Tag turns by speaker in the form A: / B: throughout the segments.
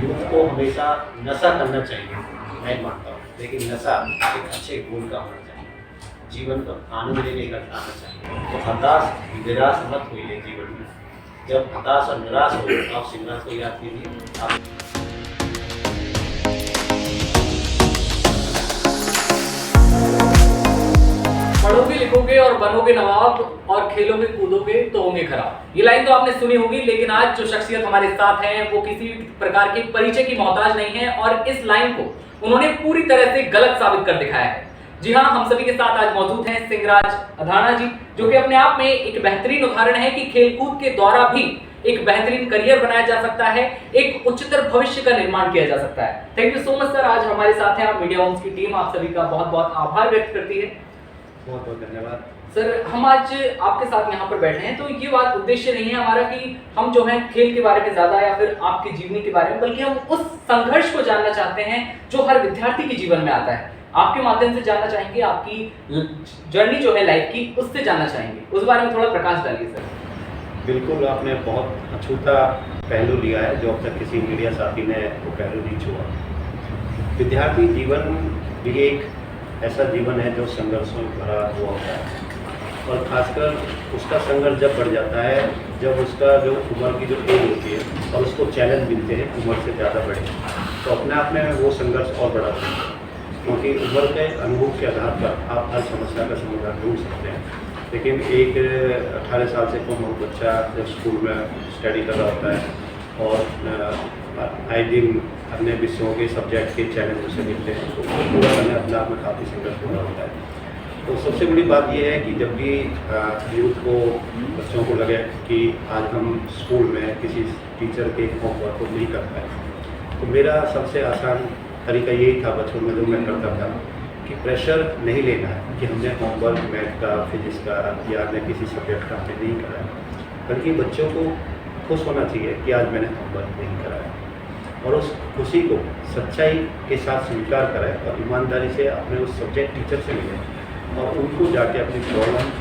A: Youth को हमेशा नशा करना चाहिए, मैं मानता हूँ, लेकिन नशा एक अच्छे गुण का होना चाहिए, जीवन का आनंद लेने का आना चाहिए। तो हताश निराश मत होइए जीवन में, जब हताश और निराश हो तो आप शिवनाथ को याद कीजिए। आप
B: पढ़ोगे लिखोगे और बनोगे नवाब और खेलोगे कूदोगे तो होंगे खराब। ये लाइन तो आपने सुनी होगी, लेकिन आज जो शख्सियत हमारे साथ है वो किसी प्रकार के परिचय की मोहताज नहीं है और इस लाइन को उन्होंने पूरी तरह से गलत साबित कर दिखाया है। जी हाँ, हम सभी के साथ आज मौजूद हैं सिंहराज अधाना जी, जो कि अपने आप में एक बेहतरीन उदाहरण है कि खेलकूद के द्वारा भी एक बेहतरीन करियर बनाया जा सकता है, एक उच्चतर भविष्य का निर्माण किया जा सकता है। Thank you so much sir, आज हमारे साथ हैं आप। मीडिया हाउस की टीम आप सभी का बहुत बहुत आभार व्यक्त करती है।
A: बहुत बहुत धन्यवाद
B: सर, हम आज आपके साथ यहाँ पर बैठे हैं तो ये बात उद्देश्य नहीं है हमारा कि हम जो है खेल के बारे में ज्यादा या फिर आपकी जीवनी के बारे में, बल्कि हम उस संघर्ष को जानना चाहते हैं जो हर विद्यार्थी के जीवन में आता है। आपके माध्यम से जानना चाहेंगे, आपकी जर्नी जो है लाइफ की, उससे जानना चाहेंगे, उस बारे में थोड़ा प्रकाश डालिए सर।
A: बिल्कुल, आपने बहुत अछूता पहलू लिया है जो अब तक किसी मीडिया साथी ने वो पहलू नहीं छुआ। विद्यार्थी जीवन भी एक ऐसा जीवन है जो संघर्षों भरा हुआ होता है, और खासकर उसका संघर्ष जब बढ़ जाता है जब उसका जो उम्र की जो एज होती है और उसको चैलेंज मिलते हैं उम्र से ज़्यादा बड़े, तो अपने आप में वो संघर्ष और बढ़ा होता है, क्योंकि उम्र के अनुभव के आधार पर आप हर समस्या का समाधान ढूंढ सकते हैं। लेकिन एक 18 साल से कम बच्चा जब स्कूल में स्टडी कर रहा होता है और आए दिन अन्य विषयों के सब्जेक्ट के चैलेंज से मिलते हैं, तो उसको पूरा करने अपने आप में काफ़ी संघर्ष पूरा होता है। तो सबसे बड़ी बात यह है कि जब भी यूथ को, बच्चों को लगे कि आज हम स्कूल में किसी टीचर के होमवर्क को नहीं कर पाए, तो मेरा सबसे आसान तरीका यही था बचपन में जो मैं करता था कि प्रेशर नहीं लेना है कि हमने होमवर्क मैथ का, फिजिक्स का या अन्य किसी सब्जेक्ट का हमने नहीं करा है, बल्कि बच्चों को खुश होना चाहिए कि आज मैंने होमवर्क नहीं करा है, और उस खुशी को सच्चाई के साथ स्वीकार करें और ईमानदारी से अपने उस सब्जेक्ट टीचर से मिलें और उनको जाके अपनी प्रॉब्लम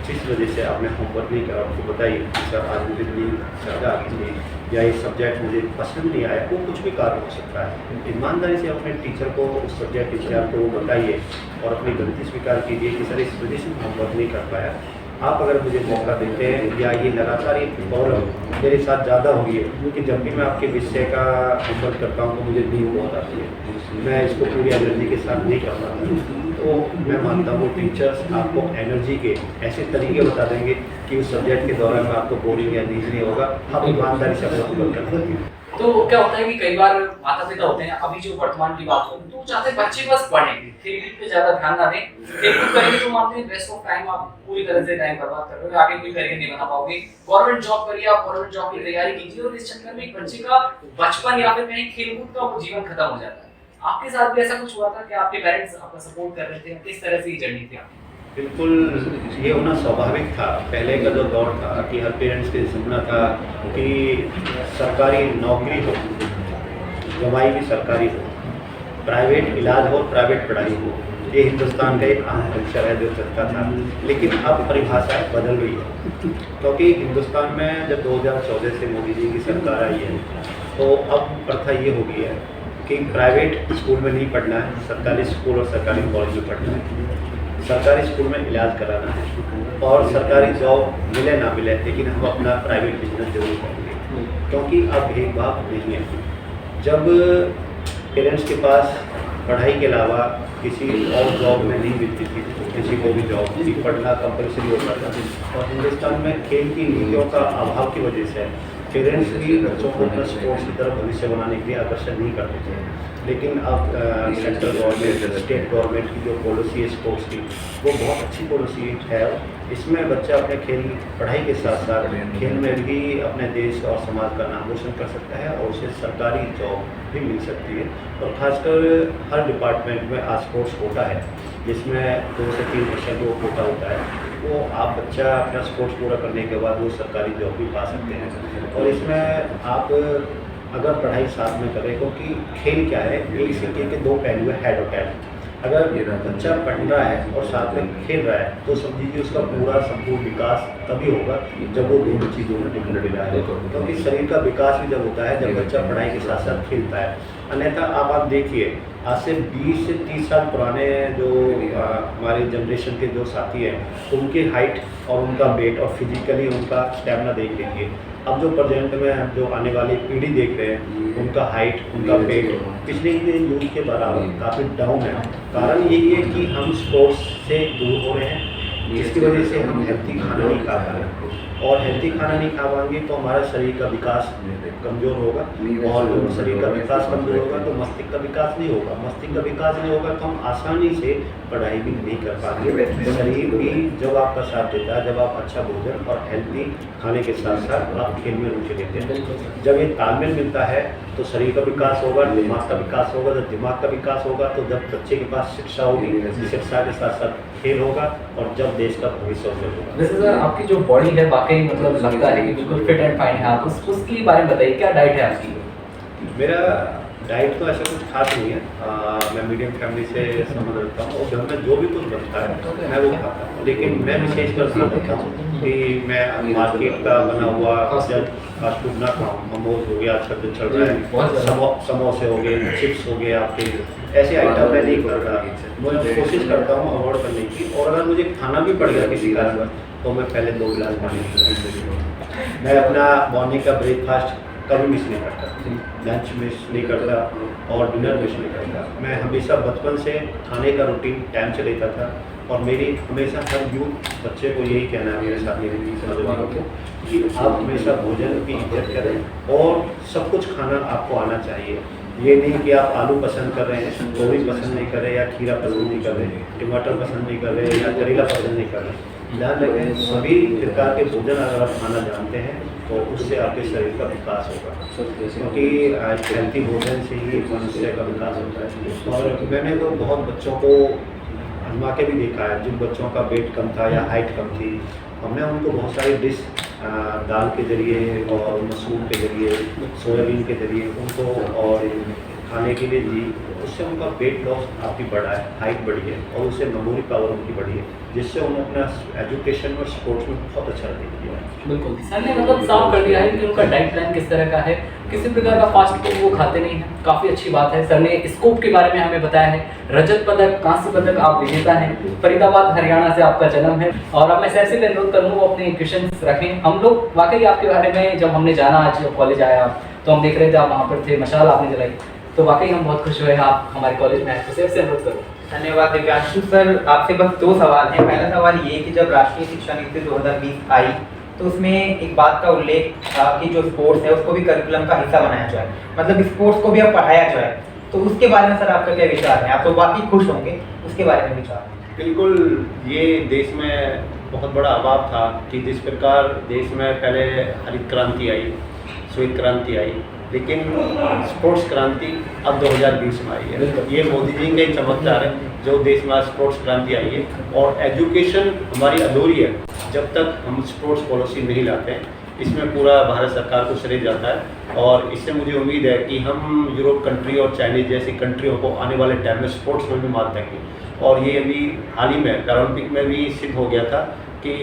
A: जिस वजह से आपने होमवर्क नहीं करा उनको बताइए कि सर आज मुझे नींद ज़्यादा आ गई थी या ये सब्जेक्ट मुझे पसंद नहीं आया, वो कुछ भी कारण हो सकता है। ईमानदारी से अपने टीचर को, उस सब्जेक्ट टीचर को वो बताइए और अपनी गलती स्वीकार कीजिए कि सर इस वजह से मैं होमवर्क नहीं कर पाया, आप अगर मुझे मौका देते हैं या ये लगातार ये प्रॉब्लम मेरे साथ ज़्यादा हो गई है क्योंकि जब भी मैं आपके विषय का होमवर्क करता हूँ तो मुझे नींद बहुत आती है, मैं इसको पूरी एनर्जी के साथ नहीं कर पाता, तो मैं मानता हूँ टीचर्स आपको एनर्जी के ऐसे तरीके बता देंगे कि उस सब्जेक्ट के दौरान में आपको बोरिंग या नींद नहीं होगा, आप ईमानदारी से अपना होमवर्क कर सकते हैं।
B: तो क्या होता है कि कई बार माता पिता होते हैं, अभी जो वर्तमान की बात करूं तो चाहते हैं बच्चे बस पढ़ें, खेल पे ज्यादा ध्यान ना दें, खेलकूद करेंगे तो मानते हैं वेस्ट ऑफ टाइम, आप पूरी तरह से टाइम बर्बाद कर रहे हो, आगे कोई करियर नहीं बना पाओगे। गवर्नमेंट जॉब करिए, आप गवर्नमेंट जॉब की तैयारी कीजिए और इस चक्कर में एक बच्चे का बचपन या फिर कहीं खेलकूद का जीवन खत्म हो जाता है। आपके साथ भी ऐसा कुछ हुआ था कि आपके पेरेंट्स आपका सपोर्ट कर रहे थे, किस तरह से ये जर्नी थी आपकी?
A: बिल्कुल, ये होना स्वाभाविक था। पहले का जो दौर था कि हर पेरेंट्स के सपना था कि सरकारी नौकरी हो, कमाई भी सरकारी हो, प्राइवेट इलाज हो, प्राइवेट पढ़ाई हो, ये हिंदुस्तान का एक आम कल्चर है जो चलता था। लेकिन अब परिभाषाएं बदल गई है, क्योंकि हिंदुस्तान में जब 2014 से मोदी जी की सरकार आई है तो अब प्रथा ये हो गई है कि प्राइवेट स्कूल में नहीं पढ़ना है, सरकारी स्कूल और सरकारी कॉलेज में पढ़ना है, सरकारी स्कूल में इलाज कराना है और सरकारी जॉब मिले ना मिले लेकिन हम अपना प्राइवेट बिजनेस जरूर करेंगे, क्योंकि अब भेदभाव नहीं है। जब पेरेंट्स के पास पढ़ाई के अलावा किसी और जॉब में नहीं मिलती थी, किसी को भी जॉब भी पढ़ना कंपल्सरी होता था, और हिंदुस्तान में खेल की नीतियों का अभाव की वजह से पेरेंट्स भी बच्चों को अपना स्पोर्ट्स की तरफ भविष्य बनाने के लिए आकर्षण नहीं करते थे। लेकिन अब सेंट्रल गवर्नमेंट, स्टेट गवर्नमेंट की जो पॉलिसी है स्पोर्ट्स की, वो बहुत अच्छी पॉलिसी है। इसमें बच्चा अपने खेल पढ़ाई के साथ साथ खेल में भी अपने देश और समाज का नाम रोशन कर सकता है और उसे सरकारी जॉब भी मिल सकती है। और खासकर हर डिपार्टमेंट में आज स्पोर्ट्स कोटा है जिसमें 2 से 3% वो कोटा होता है, वो आप बच्चा अपना स्पोर्ट्स पूरा करने के बाद वो सरकारी जॉब भी पा सकते हैं। और इसमें आप अगर पढ़ाई साथ में करें, क्योंकि खेल क्या है, एक सिक्के के 2 पहलू है, हेड और टेल। अगर बच्चा पढ़ रहा है और साथ में खेल रहा है तो समझिए उसका पूरा संपूर्ण विकास तभी होगा जब वो दोनों चीज़ों में डिपेंडेंट रहा है। क्योंकि शरीर का विकास भी जब होता है जब बच्चा पढ़ाई के साथ साथ खेलता है। अन्यथा आप देखिए आज से 20 से 30 साल पुराने जो हमारे जनरेशन के जो साथी हैं उनकी हाइट और उनका वेट और फिजिकली उनका स्टेमिना देख लीजिए। अब जो प्रेजेंट में जो आने वाली पीढ़ी देख रहे हैं उनका हाइट उनका वेट पिछले के यूथ के बराबर काफ़ी डाउन है। कारण यही है कि हम स्पोर्ट्स से दूर हो रहे हैं जिसकी वजह से हम हेल्थी खाना नहीं खा पा रहे और हेल्थी खाना नहीं खा पाएंगे तो हमारा शरीर का विकास कमज़ोर होगा और जब शरीर का विकास कमज़ोर होगा तो मस्तिष्क का विकास नहीं होगा। मस्तिष्क का विकास नहीं होगा तो हम आसानी से पढ़ाई भी नहीं कर पाएंगे। शरीर भी जब आपका साथ देता है जब आप अच्छा भोजन और हेल्थी खाने के साथ साथ आप खेल में रुचि लेते हैं जब ये तालमेल मिलता है तो शरीर का विकास होगा, दिमाग का विकास होगा। जब दिमाग का विकास होगा तो जब बच्चे के पास शिक्षा होगी शिक्षा के साथ साथ खेल होगा और जब देश का भविष्य होगा।
B: वैसे सर आपकी जो बॉडी है वाकई मतलब लगता है कि बिल्कुल फिट एंड फाइन है आप उसके बारे में बताइए क्या डाइट है आपकी?
A: मेरा डाइट तो ऐसा कुछ खास नहीं है। मैं मीडियम फैमिली से संबंध रखता हूँ और घर में जो भी कुछ बनता है मैं वो खाता हूँ। लेकिन मैं विशेष कर सकता हूँ कि मैं मार्केट का बना हुआ जब फास्ट फूड ना खाऊँ। मोमोज हो गया आजकल जो चल रहा है, समोसे हो गए, चिप्स हो गए, आपके ऐसे आइटम मैं नहीं करता। मैं कोशिश करता हूँ अवॉइड करने की और अगर मुझे खाना भी पड़ गया किसी कारण तो मैं पहले 2 गिलास पानी पीता। मैं अपना मॉर्निंग का ब्रेकफास्ट कभी मिस नहीं करता, लंच मिस नहीं करता और डिनर मिस नहीं करता। मैं हमेशा बचपन से खाने का रूटीन टाइम से लेता था और मेरी हमेशा हर यूथ बच्चे को यही कहना है मेरे साथ मेरे नौजवानों को कि आप हमेशा भोजन की इज्जत करें और सब कुछ खाना आपको आना चाहिए। ये नहीं कि आप आलू पसंद कर रहे हैं, गोभी पसंद नहीं कर रहे या खीरा पसंद नहीं कर रहे, टमाटर पसंद नहीं कर रहे या करेला पसंद नहीं कर रहे। ध्यान रखें सभी प्रकार के भोजन अगर आप खाना जानते हैं तो उससे आपके शरीर का विकास होगा क्योंकि हेल्थी भोजन से ही मनुष्य का विकास होता है। और मैंने तो बहुत बच्चों को आजमा के भी देखा है जिन बच्चों का वेट कम था या हाइट कम थी हमने उनको बहुत सारी डिश दाल के ज़रिए और मसूर के ज़रिए सोयाबीन के ज़रिए उनको और खाने के लिए दी। उससे उनका वेट लॉस काफ़ी बढ़ा है, हाइट बढ़ी है और उससे मेमोरी पावर उनकी बढ़ी है जिससे उन्होंने अपना एजुकेशन और स्पोर्ट्स में बहुत अच्छा किया है।
B: बिल्कुल सर ने मतलब साफ कर दिया है कि उनका डाइट प्लान किस तरह का है, किसी प्रकार का फास्ट फूड वो खाते नहीं हैं। काफ़ी अच्छी बात है। सर ने स्कोप के बारे में हमें बताया है। रजत पदक कांस्य पदक आप विजेता हैं। फरीदाबाद हरियाणा से आपका जन्म है और अब मैं सर से अनुरोध करूँगा वो अपने क्वेश्चन रखें। हम लोग वाकई आपके बारे में जब हमने जाना आज कॉलेज आया तो हम देख रहे थे आप वहाँ पर थे, मशाल आपने जलाई, तो वाकई हम बहुत खुश हुए आप हमारे कॉलेज में आए। तो सर से अनुरोध करूँ।
C: धन्यवाद दिव्यांशु सर। आपसे बस 2 सवाल हैं। पहला सवाल ये कि जब राष्ट्रीय शिक्षा नीति 2020 आई तो उसमें एक बात का उल्लेख था कि जो स्पोर्ट्स है उसको भी करिकुलम का हिस्सा बनाया जाए, मतलब स्पोर्ट्स को भी अब पढ़ाया जाए। तो उसके बारे में सर आपका क्या विचार है? आप तो बाकी खुश होंगे, उसके बारे में विचार।
A: बिल्कुल, ये देश में बहुत बड़ा अभाव था कि जिस प्रकार देश में पहले हरित क्रांति आई, श्वेत क्रांति आई, लेकिन स्पोर्ट्स क्रांति अब 2020 में आई है। ये मोदी जी का ही चमत्कार है जो देश में स्पोर्ट्स क्रांति आई है और एजुकेशन हमारी अधूरी है जब तक हम स्पोर्ट्स पॉलिसी नहीं लाते हैं। इसमें पूरा भारत सरकार को श्रेय जाता है और इससे मुझे उम्मीद है कि हम यूरोप कंट्री और चाइनीज जैसी कंट्रियों को आने वाले टाइम में स्पोर्ट्स में भी मात देंगे। और ये अभी हाल ही में पैरालंपिक में भी सिद्ध हो गया था कि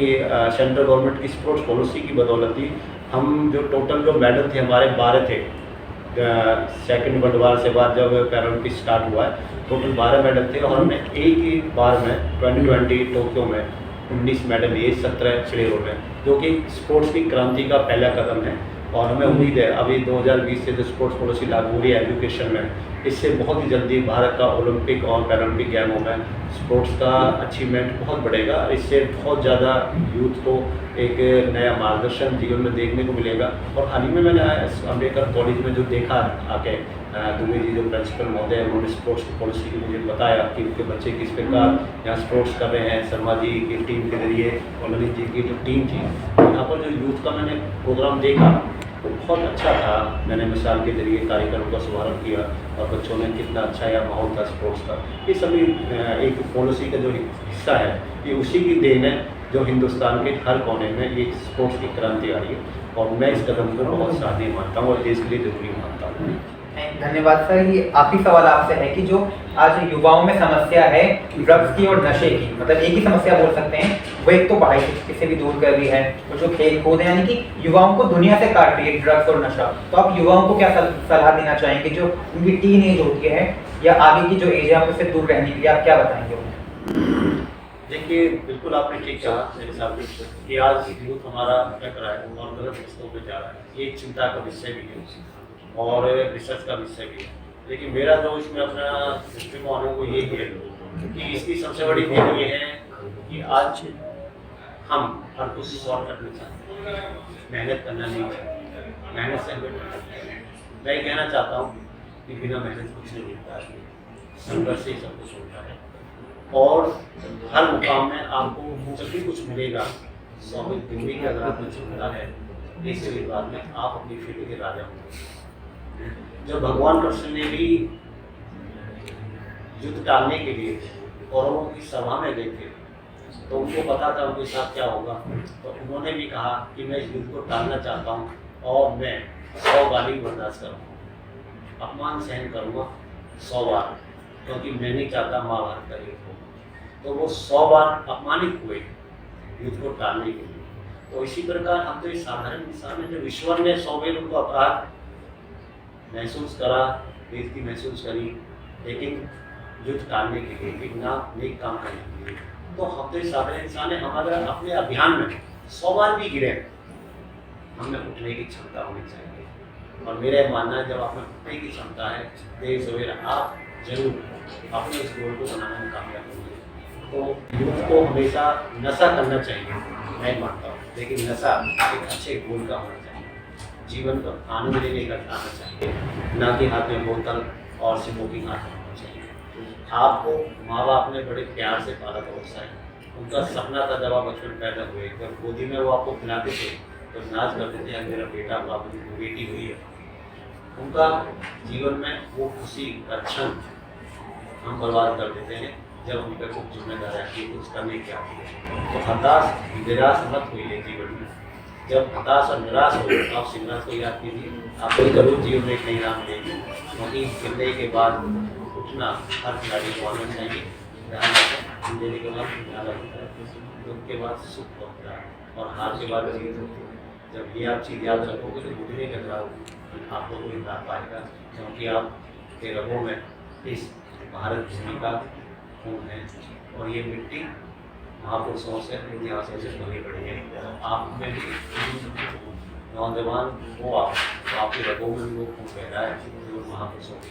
A: सेंट्रल गवर्नमेंट की स्पोर्ट्स पॉलिसी की बदौलत ही हम जो टोटल जो मेडल थे हमारे 12 थे। सेकेंड वर्ल्ड वार से बाद जब पैरालंपिक स्टार्ट हुआ है टोटल 12 मेडल थे और हमने एक ही बार में 2020 टोक्यो में 19 मेडल लिए 17 खेलों में, जो कि स्पोर्ट्स की क्रांति का पहला कदम है। और हमें उम्मीद है अभी 2020 से जो स्पोर्ट्स पॉलिसी लागू हुई है एजुकेशन में, इससे बहुत ही जल्दी भारत का ओलंपिक और पैरालंपिक गेमों में स्पोर्ट्स का अचीवमेंट बहुत बढ़ेगा। इससे बहुत ज़्यादा यूथ को एक नया मार्गदर्शन जीवन में देखने को मिलेगा। और हाल ही में मैंने अम्बेडकर कॉलेज में जो देखा आके दुबे जी जो प्रिंसिपल महोदय हैं उन्होंने स्पोर्ट्स की पॉलिसी की मुझे बताया कि उनके बच्चे किस प्रकार यहाँ स्पोर्ट्स कर रहे हैं। शर्मा जी की टीम के जरिए और ललित जी की जो टीम थी, यहाँ पर जो यूथ का मैंने प्रोग्राम देखा वो बहुत अच्छा था। मैंने मिसाल के जरिए कार्यक्रम का शुभारंभ किया और बच्चों ने कितना अच्छा यह माहौल था स्पोर्ट्स का। ये सभी एक पॉलिसी का जो हिस्सा है ये उसी की देन है जो हिंदुस्तान के हर कोने में ये स्पोर्ट्स की क्रांति आ रही है और मैं इस कदम को बहुत साधे मानता हूँ और देश के लिए जरूरी मानता हूँ।
C: थैंक धन्यवाद सर। ये आखिरी सवाल आपसे है कि जो आज युवाओं में समस्या है ड्रग्स की और नशे की, मतलब एक ही समस्या बोल सकते हैं, वो एक तो पढ़ाई से भी दूर कर रही है और जो खेल कूद है, यानी कि युवाओं को दुनिया से काट रही है ड्रग्स और नशा। तो आप युवाओं को क्या सलाह देना चाहेंगे, जो उनकी टीन एज होती है या आगे की जो एज है, आप उससे दूर रहने के लिए आप क्या बताएंगे उन्हें?
A: देखिए, बिल्कुल आपने ठीक कहा मेरे साथ कि आज यूथ हमारा भटक रहा है और गलत रास्तों पे जा रहा है। ये एक चिंता का विषय भी है और रिसर्च का विषय भी है। लेकिन मेरा जो इसमें अपना दृष्टिकोण है वो ये है कि इसकी सबसे बड़ी वजह ये है कि आज हम हर कुछ शॉर्टकट में चाहते हैं, मेहनत करना नहीं चाहते, मेहनत से हमें मैं ये कहना चाहता हूँ कि बिना मेहनत कुछ नहीं मिलता है, संघर्ष से ही सब कुछ होता है। और हर मुकाम में आपको जब भी कुछ मिलेगा, स्वामी दिल्ली की अगर आपने चुनता है, इस बाद में आप अपनी फील्ड के राजा होंगे। जब भगवान कृष्ण ने भी युद्ध टालने के लिए कौरवों की सभा में गए थे, तो उनको पता था उनके साथ क्या होगा, तो उन्होंने भी कहा कि मैं इस युद्ध को टालना चाहता हूँ और मैं 100 गाली बर्दाश्त करूँगा, अपमान सहन करूँगा 100 बार, क्योंकि मैं नहीं चाहता महाभारत का युद्ध हो। तो वो 100 बार अपमानित हुए युद्ध को टालने के लिए। तो इसी प्रकार हम तो एक साधारण इंसान है, जब ईश्वर ने 100 बार उनको अपराध महसूस करा, बेइज्जती महसूस करी, लेकिन युद्ध टालने के लिए, नेक काम करने के लिए, तो हम तो एक साधारण इंसान है। हम अगर अपने अभियान में 100 बार भी गिरे, हमें उठने की क्षमता होनी चाहिए। और मेरा मानना है जब आप में उठने की क्षमता है, देर सवेर आप जरूर अपने इस गोल को बनाने में कामयाब होंगे। तो यूथ को हमेशा नशा करना चाहिए, मैं मानता हूँ, लेकिन नशा एक अच्छे गोल का होना चाहिए, जीवन को आनंद लेने का आना चाहिए, ना कि हाथ में बोतल और स्मोकिंग हाथ में होना चाहिए। आपको माँ बाप ने बड़े प्यार से पाला था, बहुत सारे उनका सपना था जब आप बचपन पैदा हुए, जब गोदी में वो आपको खिलाते थे तो नाच करते थे, मेरा बेटा बाप बेटी हुई है। उनका जीवन में वो खुशी का क्षण हम बर्बाद कर देते हैं जब हम पे कुछ जिम्मेदारी आती है, कुछ करने की आती है। तो हताश निराश मत होइए जीवन में। जब हताश और निराश हो आप शिवराज को याद कीजिए, आपको जरूर जीवन में कहीं राम मिलेगी, क्योंकि गिरने के बाद उठना हर खिलाड़ी को आना चाहिए। गिरने के बाद ज़्यादा होता है, दुख के बाद सुख होता है और हार के बाद जीत होती है। जब ये आप चीज़ याद रखोगे तो घुटने के बाद आपको कोई हार पाएगा, क्योंकि आपके रगों में इस भारत भूमि का खून है और ये मिट्टी महापुरुषों से इतिहासों से भरी पड़ी है। आप में भी नौजवान हो, आप तो आपके रगों में भी वो खून बह रहा है जो महापुरुषों के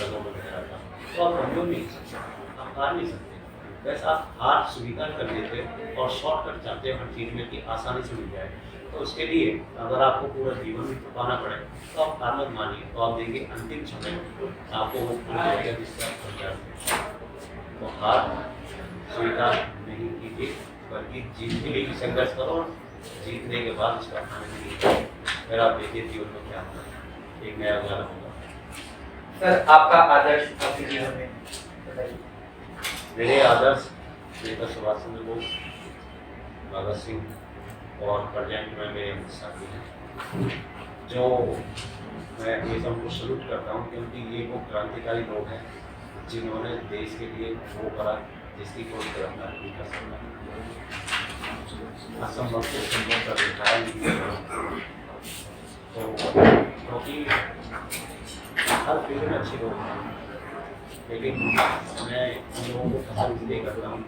A: रगों में बह रहा था। तो आप कमजोर नहीं सकते, आप हार नहीं सकते। वैसे आप हार स्वीकार कर लेते और शॉर्टकट चाहते हैं हर चीज़ में कि आसानी से मिल जाए। तो उसके लिए अगर आपको पूरा जीवन भी छुपाना पड़े तो आप हार मत मानिए, तो आप देखिए अंतिम समय आपको वो पूरा जिसका तो हार स्वीकार नहीं कीजिए, बल्कि जीत के लिए भी संघर्ष करो और जीतने के बाद उसका आनंद लीजिए। फिर आप देखिए जीवन में क्या होगा, एक नया उजाला होगा।
C: सर आपका आदर्श आपके जीवन में बताइए।
A: मेरे आदर्श नेता सुभाष चंद्र बोस, भगत सिंह और प्रेजेंट में मेरे साथी हैं, जो मैं ये सबको सल्यूट करता हूँ, क्योंकि ये वो क्रांतिकारी लोग हैं जिन्होंने देश के लिए वो करा जिसकी कोई कल्पना नहीं कर सकता। असंभव को संभव कर देता है। तो क्योंकि हर फील्ड में अच्छे लोग हैं, लेकिन मैं उन लोगों को पसंद इसलिए करता हूँ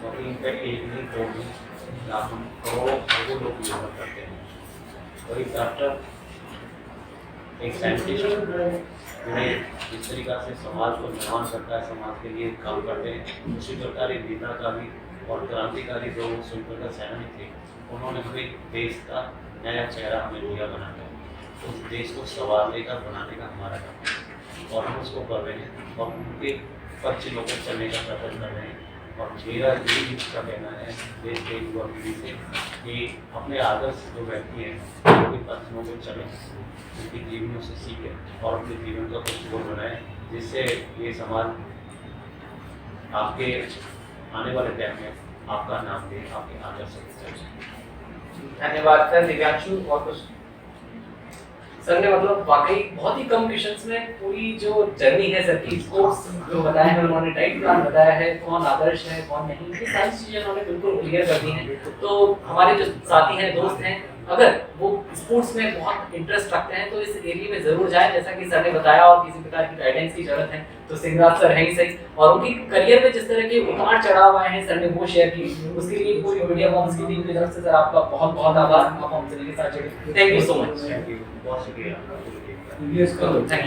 A: क्योंकि इनका एक नहीं दो नहीं लाखों करोड़ों लोग निर्भर करते हैं। तो एक डॉक्टर, एक साइंटिस्ट उन्हें जिस तरीका से समाज को निर्माण करता है, समाज के लिए काम करते हैं, उसी प्रकार एक नेता का भी और क्रांतिकारी जो स्वतंत्रता सेनानी थे, उन्होंने हमें देश का नया चेहरा हमें दिया बनाकर, उस देश को संवारने का बनाने का हमारा काम है और हम उसको कर रहे हैं और उनके पक्ष लोगों को चलने का प्रयत्न कर रहे हैं। और मेरा यही इसका कहना है देश के युवा पीढ़ी से कि अपने आदर्श जो व्यक्ति हैं उनके पक्षों को चलें, उनकी जीवनों से सीखें और अपने जीवन का कुछ गोल बनाएं, जिससे ये समाज आपके आने वाले टाइम में आपका नाम दे, आपके आदर्श से चले।
C: धन्यवाद सर। दिव्यांशु और कुछ
B: सर ने मतलब वाकई बहुत ही कम क्वेश्चंस में पूरी जो जर्नी है सर की स्पोर्ट्स जो बताया है उन्होंने, डाइट प्लान बताया है, कौन आदर्श है कौन नहीं, ये सारी चीजें उन्होंने बिल्कुल क्लियर कर दी हैं। तो हमारे जो साथी हैं, दोस्त हैं, अगर वो स्पोर्ट्स में बहुत इंटरेस्ट रखते हैं तो इस एरिया में जरूर जाएं, जैसा कि सर ने बताया, और किसी प्रकार की गाइडेंस की जरूरत है तो सिंगराज सर हैं ही सही, और उनकी करियर में जिस तरह के उतार चढ़ाव आए हैं सर ने वो शेयर की, उसके लिए पूरी मीडिया वॉर्म्स की टीम की तरफ से सर आपका बहुत बहुत आभार, आप हमसे के साथ जुड़े, थैंक यू सो मच,
A: बहुत शुक्रिया।
B: Thank you.